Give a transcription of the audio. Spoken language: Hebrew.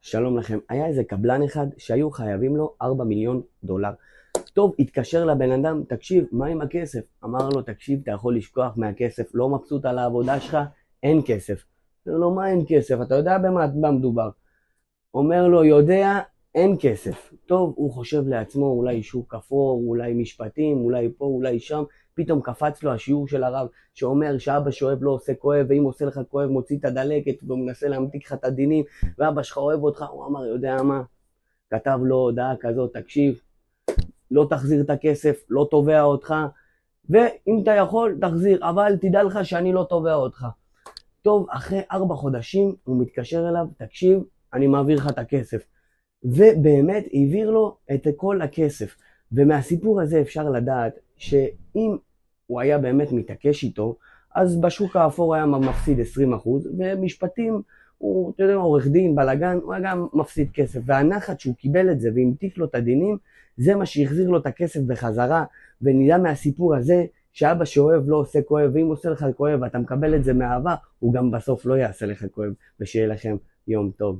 שלום לכם. היה איזה קבלן אחד שהיו חייבים לו 4 מיליון דולר. טוב, התקשר לבן אדם, תקשיב, מה עם הכסף? אמר לו, תקשיב, אתה יכול לשכוח מהכסף, לא מבסוט על העבודה שלך, אין כסף. אומר לו, מה אין כסף? אתה יודע במה מדובר? אומר לו, יודע, אין כסף. טוב, הוא חושב לעצמו, אולי שוק אפור, אולי משפטים, אולי פה, אולי שם. פתאום קפץ לו השיעור של הרב, שאומר שאבא שאוהב לא עושה כואב, ואם עושה לך כואב מוציא את הדלקת, והוא מנסה להמתיק לך את הדינים, ואבא שלך אוהב אותך. הוא אמר, יודע מה? כתב לו הודעה כזאת, תקשיב, לא תחזיר את הכסף, לא תובע אותך, ואם אתה יכול, תחזיר, אבל תדע לך שאני לא תובע אותך. טוב, אחרי 4 חודשים הוא מתקשר אליו, תקשיב, אני מעביר לך את הכסף. ובאמת העביר לו את כל הכסף. ומהסיפור הזה אפשר לדעת שאם הוא היה באמת מתעקש איתו, אז בשוק האפור היה מפסיד 20%, ומשפטים, הוא, אתה יודע, עורך דין, בלגן, הוא היה גם מפסיד כסף. והנחת שהוא קיבל את זה והמתיק לו את הדינים, זה מה שהחזיר לו את הכסף בחזרה. ונדע מהסיפור הזה שאבא שאוהב לא עושה כואב, ואם עושה לך כואב ואתה מקבל את זה מאהבה, הוא גם בסוף לא יעשה לך כואב. ושיהיה לכם יום טוב.